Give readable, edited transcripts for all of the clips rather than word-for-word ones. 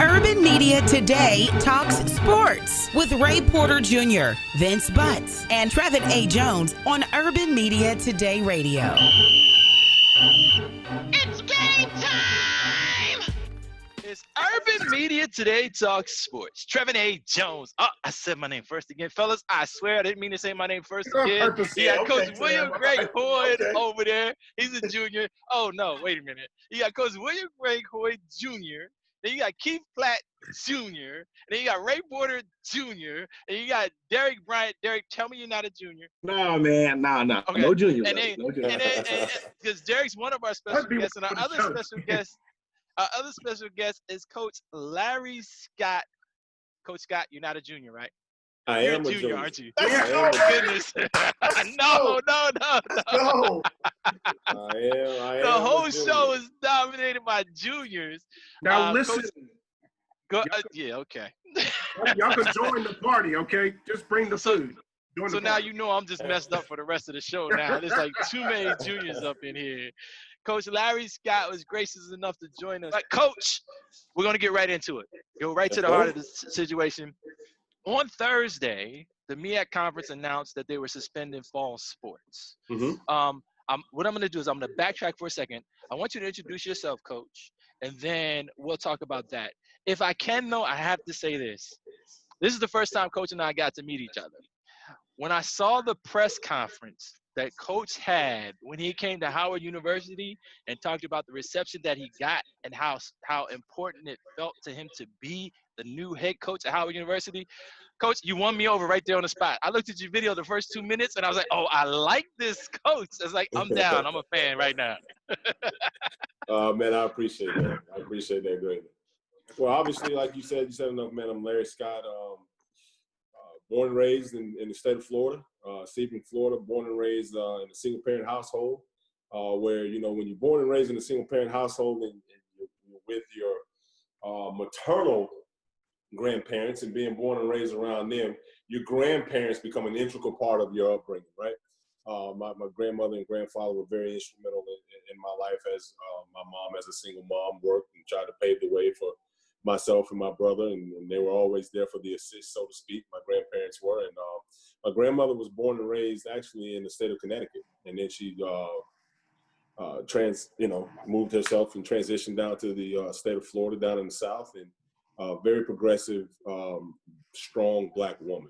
Urban Media Today talks sports with Ray Porter Jr., Vince Butts, and Trevin A. Jones on Urban Media Today Radio. It's game time! It's Urban Media Today Talks Sports. Trevin A. Jones. Oh, I said my name first again. Fellas, I swear I didn't mean to say my name first again. You got Coach William Greg Hoyd over there. He's a junior. Oh, no, wait a minute. You got Coach William Greg Hoyd Jr., then you got Keith Platt Jr., and then you got Ray Porter Jr., and you got Derek Bryant. Derek, tell me you're not a junior. No, man. No. Okay. No junior. And then, because Derek's one of our special guests, and our other special guest is Coach Larry Scott. Coach Scott, you're not a junior, right? You're a junior, aren't you? Oh, goodness. No. I am. The whole show is dominated by juniors. Now listen. Yeah, okay. Y'all can join the party, okay? Just bring the food. So now you know I'm just messed up for the rest of the show now. There's like too many juniors up in here. Coach Larry Scott was gracious enough to join us. Coach, we're going to get right into it. Go right to the heart of the situation. On Thursday, the MEAC conference announced that they were suspending fall sports. Mm-hmm. What I'm going to do is I'm going to backtrack for a second. I want you to introduce yourself, Coach, and then we'll talk about that. If I can, though, I have to say this. This is the first time Coach and I got to meet each other. When I saw the press conference that Coach had when he came to Howard University and talked about the reception that he got and how important it felt to him to be the new head coach at Howard University, Coach, you won me over right there on the spot. I looked at your video the first 2 minutes, and I was like, oh, I like this coach. It's like, I'm down. I'm a fan right now. Man, I appreciate that. I appreciate that greatly. Well, obviously, like you said enough, man, I'm Larry Scott, born and raised in the state of Florida, Sebring, Florida, born and raised in a single-parent household where, when you're born and raised in a single-parent household and you're with your maternal grandparents and being born and raised around them, your grandparents become an integral part of your upbringing, right? My grandmother and grandfather were very instrumental in my life as my mom, as a single mom, worked and tried to pave the way for myself and my brother, and they were always there for the assist, so to speak. My grandparents were, and my grandmother was born and raised actually in the state of Connecticut, and then she moved herself and transitioned down to the state of Florida, down in the South, and very progressive, strong Black woman.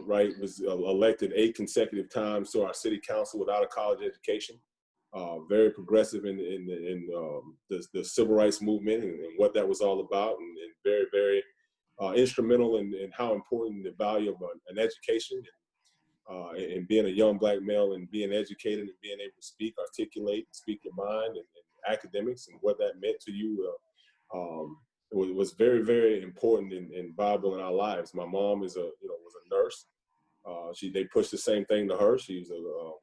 Right, was elected 8 consecutive times to our city council without a college education. Very progressive in the civil rights movement and what that was all about, and very, very instrumental in how important the value of an education and being a young Black male and being educated and being able to speak, articulate, speak your mind and academics and what that meant to you was very, very important and viable in our lives. My mom was a nurse. They pushed the same thing to her. She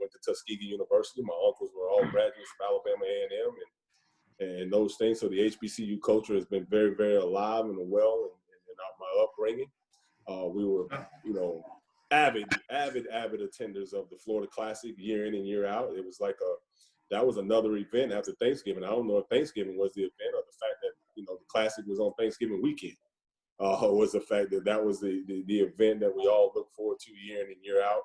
went to Tuskegee University. My uncles were all graduates from Alabama A&M and those things. So the HBCU culture has been very, very alive and well in my upbringing. We were, avid attenders of the Florida Classic year in and year out. It was like that was another event after Thanksgiving. I don't know if Thanksgiving was the event or the fact that, the Classic was on Thanksgiving weekend. Was the fact that was the event that we all look forward to year in and year out.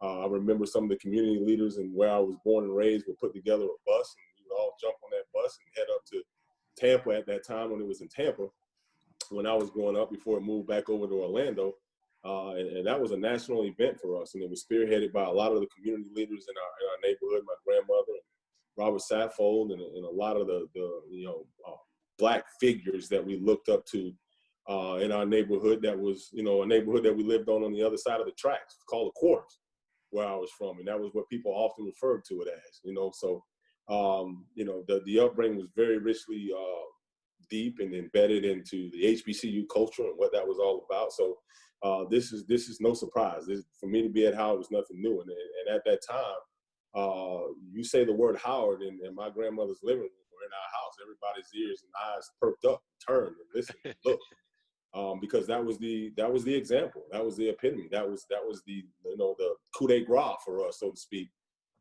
I remember some of the community leaders and where I was born and raised would put together a bus, and we would all jump on that bus and head up to Tampa at that time when it was in Tampa, when I was growing up before it moved back over to Orlando. And that was a national event for us, and it was spearheaded by a lot of the community leaders in our neighborhood, my grandmother, Robert Saffold, and a lot of the Black figures that we looked up to in our neighborhood. That was, a neighborhood that we lived on the other side of the tracks, called the Quarters, where I was from. And that was what people often referred to it as, So, the upbringing was very richly deep and embedded into the HBCU culture and what that was all about. So this is no surprise. For me to be at Howard was nothing new. And at that time, you say the word Howard in my grandmother's living room or in our house, everybody's ears and eyes perked up, turned, and listened, and looked. Because that was the example. That was the epitome. That was the coup de grace for us, so to speak,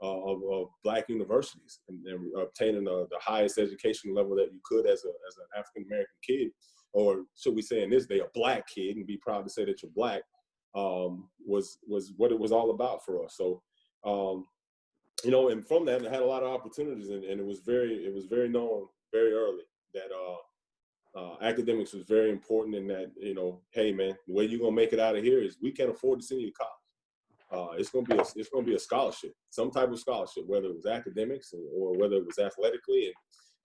of black universities and obtaining the highest education level that you could as an African American kid, or should we say in this day a black kid, and be proud to say that you're black, was what it was all about for us. So and from that I had a lot of opportunities, and it was very known very early that academics was very important, in that, hey man, the way you're gonna make it out of here is we can't afford to send you to college. It's gonna be a scholarship, some type of scholarship, whether it was academics or whether it was athletically.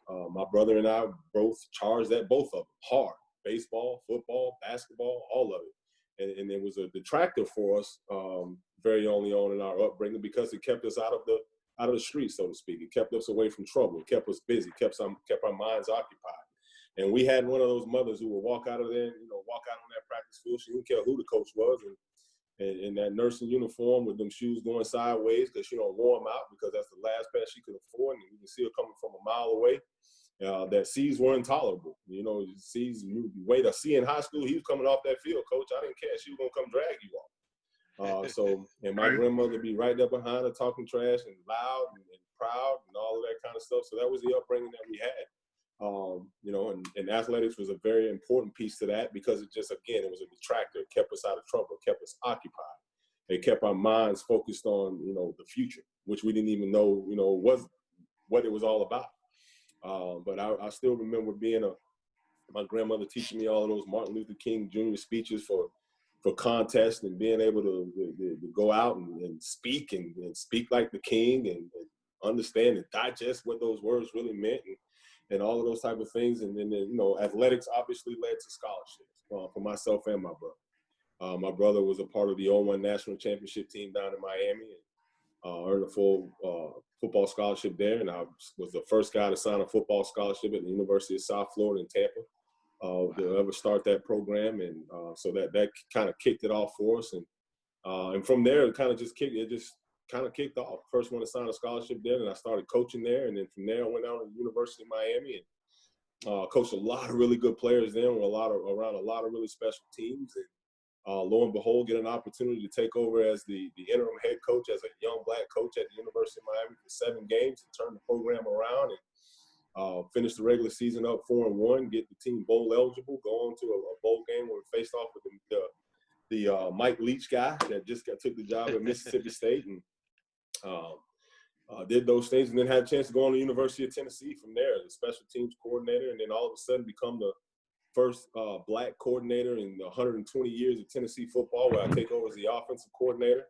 And my brother and I both charged at both of them hard: baseball, football, basketball, all of it. And it was a detractor for us very early on in our upbringing, because it kept us out of the streets, so to speak. It kept us away from trouble. It kept us busy. Kept our minds occupied. And we had one of those mothers who would walk out of there, walk out on that practice field. She didn't care who the coach was, and in that nursing uniform with them shoes going sideways because she don't wore them out, because that's the last pair she could afford. And you can see her coming from a mile away. That C's were intolerable. C's, you wait a C in high school, he was coming off that field, coach. I didn't care. She was going to come drag you off. And my grandmother be right there behind her talking trash and loud and proud and all of that kind of stuff. So that was the upbringing that we had. And athletics was a very important piece to that, because it was a detractor. It kept us out of trouble. It kept us occupied. It kept our minds focused on, the future, which we didn't even know, was what it was all about. But I still remember my grandmother teaching me all of those Martin Luther King Jr. speeches for contests, and being able to go out and speak and speak like the king, and understand and digest what those words really meant, and all of those type of things. And then, athletics obviously led to scholarships for myself and my brother. My brother was a part of the 01 national championship team down in Miami, and earned a full football scholarship there. And I was the first guy to sign a football scholarship at the University of South Florida in Tampa to ever start that program. And so that kind of kicked it off for us. And from there, it just kicked off. First one to sign a scholarship there, and I started coaching there. And then from there, I went out to the University of Miami and coached a lot of really good players there, around a lot of really special teams. And lo and behold, get an opportunity to take over as the interim head coach, as a young black coach at the University of Miami for 7 games, and turn the program around and finish the regular season up 4-1, get the team bowl eligible, go on to a bowl game where we faced off with the Mike Leach guy that just took the job at Mississippi State, and did those things, and then had a chance to go on to the University of Tennessee from there as a special teams coordinator, and then all of a sudden become the first black coordinator in 120 years of Tennessee football, where I take over as the offensive coordinator.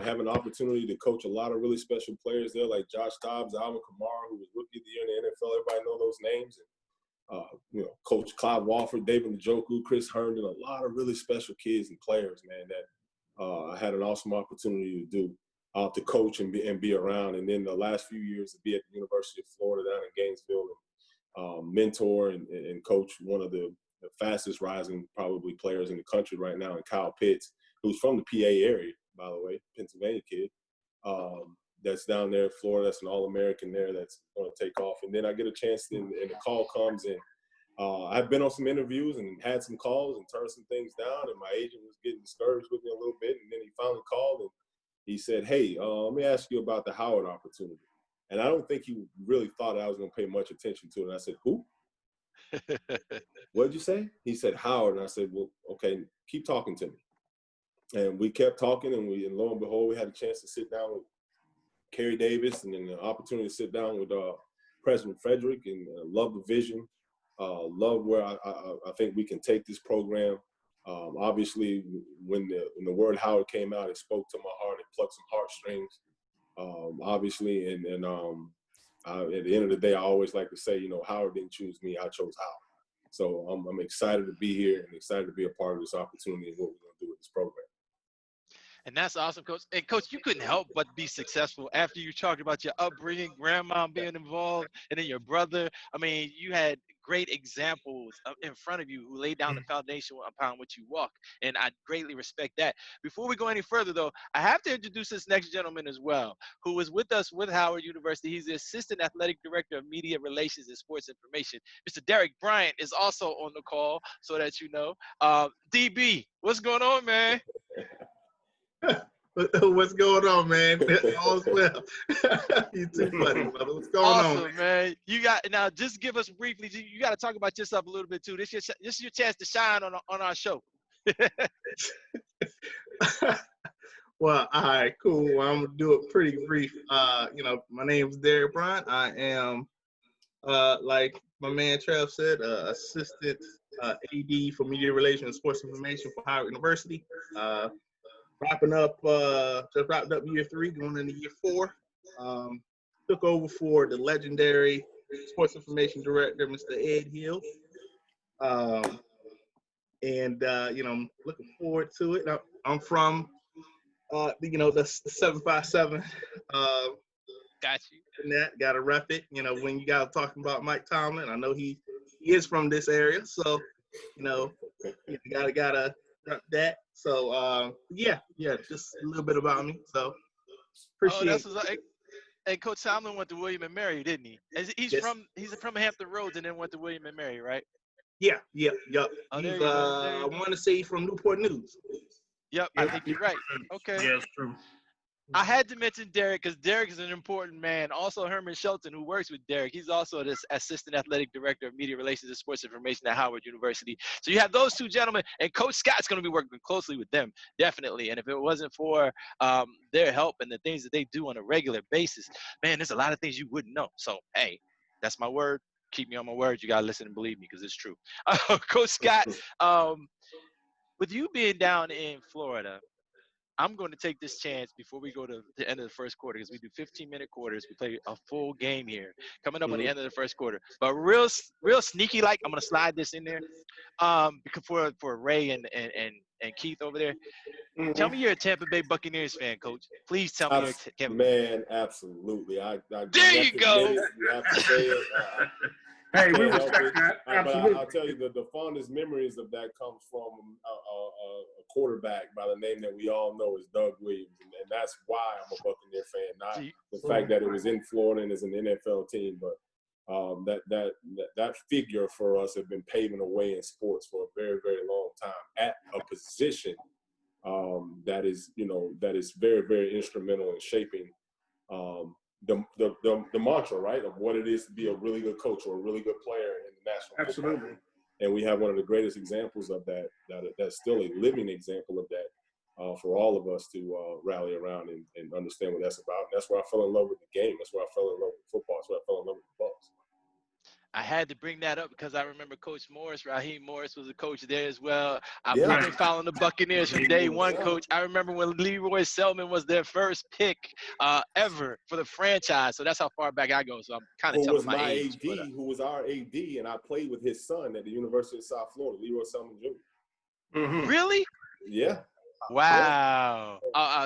Have an opportunity to coach a lot of really special players there, like Josh Dobbs, Alvin Kamara, who was Rookie of the Year in the NFL. Everybody know those names. And, Coach Clyde Walford, David Njoku, Chris Herndon, a lot of really special kids and players, man, that I had an awesome opportunity to do, to coach and be around. And then the last few years to be at the University of Florida down in Gainesville, and mentor and coach one of the fastest rising probably players in the country right now, in Kyle Pitts, who's from the PA area, by the way, Pennsylvania kid, that's down there in Florida. That's an All-American there that's going to take off. And then I get a chance, and the call comes in. I've been on some interviews and had some calls and turned some things down, and my agent was getting discouraged with me a little bit. And then he finally called, and he said, hey, let me ask you about the Howard opportunity. And I don't think he really thought I was going to pay much attention to it. And I said, who? What did you say? He said, Howard. And I said, well, okay, keep talking to me. And we kept talking, and lo and behold, we had a chance to sit down with Kerry Davis, and then the opportunity to sit down with President Frederick, and love the vision, love where I think we can take this program. Obviously, when the word Howard came out, it spoke to my heart. It plucked some heartstrings. Obviously, and at the end of the day, I always like to say, Howard didn't choose me, I chose Howard. So I'm excited to be here and excited to be a part of this opportunity and what we're going to do with this program. And that's awesome, Coach. And, Coach, you couldn't help but be successful after you talked about your upbringing, grandma being involved, and then your brother. I mean, you had great examples in front of you who laid down the foundation upon which you walk, and I greatly respect that. Before we go any further, though, I have to introduce this next gentleman as well, who is with us with Howard University. He's the Assistant Athletic Director of Media Relations and Sports Information. Mr. Derek Bryant is also on the call, so that you know. DB, what's going on, man? What's going on, man? All's well. You too funny, brother. What's going on? Awesome, man. You got now. Just give us briefly. You got to talk about yourself a little bit too. This is your chance to shine on our show. Well, all right, cool. Well, I'm gonna do it pretty brief. My name is Derek Bryant. I am, like my man Trev said, assistant AD for Media Relations and Sports Information for Howard University. Just wrapped up year 3, going into year 4. Took over for the legendary Sports Information Director, Mr. Ed Hill. I'm looking forward to it. I'm from the 757. Got you. And that gotta rep it. When you gotta talk about Mike Tomlin, I know he is from this area, so you gotta rep that. So yeah, just a little bit about me. So appreciate it. And Coach Tomlin went to William and Mary, didn't he? He's from Hampton Roads and then went to William and Mary, right? Yeah. Oh, He's I want to say from Newport News. Yep, I think you're right. Okay. Yeah, it's true. I had to mention Derek because Derek is an important man. Also, Herman Shelton, who works with Derek, he's also the Assistant Athletic Director of Media Relations and Sports Information at Howard University. So you have those two gentlemen, and Coach Scott's going to be working closely with them, definitely. And if it wasn't for their help and the things that they do on a regular basis, man, there's a lot of things you wouldn't know. So, hey, that's my word. Keep me on my word. You got to listen and believe me because it's true. Coach Scott, with you being down in Florida, I'm going to take this chance before we go to the end of the first quarter because we do 15-minute quarters. We play a full game here coming up on the end of the first quarter. But real sneaky like, I'm going to slide this in there for Ray and Keith over there. Mm-hmm. Tell me you're a Tampa Bay Buccaneers fan, Coach. Please tell me you're a Tampa Bay. Man, absolutely. There you go. You have to say it. Hey, we respect that. Absolutely. I'll tell you the fondest memories of that comes from a quarterback by the name that we all know is Doug Williams, and that's why I'm a Buccaneer fan. Not the fact that it was in Florida and is an NFL team, but that figure for us have been paving a way in sports for a very, very long time at a position that is very, very instrumental in shaping the mantra, right, of what it is to be a really good coach or a really good player in the national Absolutely. football. And we have one of the greatest examples of that's still a living example of that for all of us to rally around and understand what that's about. And that's where I fell in love with the game. That's where I fell in love with football. That's where I fell in love with the Bucs. I had to bring that up because I remember Coach Morris, Raheem Morris was a coach there as well. I've been following the Buccaneers from day one, Coach. I remember when Leroy Selman was their first pick ever for the franchise. So that's how far back I go. So I'm kind of telling my age. Who was our AD, and I played with his son at the University of South Florida, Leroy Selman Jr. Mm-hmm. Really? Yeah. Wow.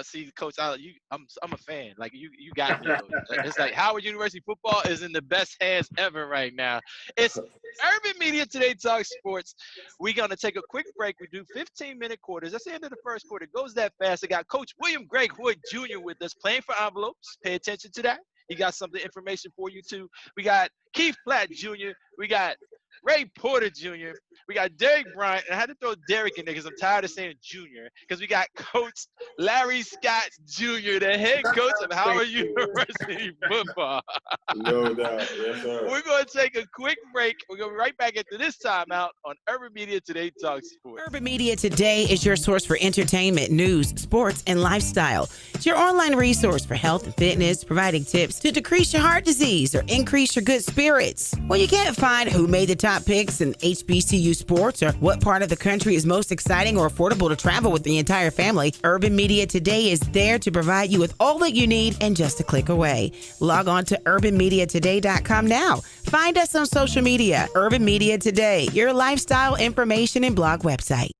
See, Coach, I'm a fan. Like you got me. It's like Howard University football is in the best hands ever right now. It's Urban Media Today Talk Sports. We're gonna take a quick break. We do 15-minute quarters. That's the end of the first quarter. It goes that fast. I got Coach William Greg Hood Jr. with us, playing for envelopes. Pay attention to that. He got some information for you too. We got Keith Platt Jr. We got Ray Porter Jr. We got Derek Bryant, and I had to throw Derek in there because I'm tired of saying Jr. Because we got Coach Larry Scott Jr., the head coach of Howard University football. No doubt. Yes, sir. We're going to take a quick break. We're going to be right back into this timeout on Urban Media Today Talk Sports. Urban Media Today is your source for entertainment, news, sports, and lifestyle. It's your online resource for health and fitness, providing tips to decrease your heart disease or increase your good spirits. When you can't find who made the top picks in HBCU sports or what part of the country is most exciting or affordable to travel with the entire family, Urban Media Today is there to provide you with all that you need and just a click away. Log on to UrbanMediaToday.com now. Find us on social media. Urban Media Today, your lifestyle information and blog website.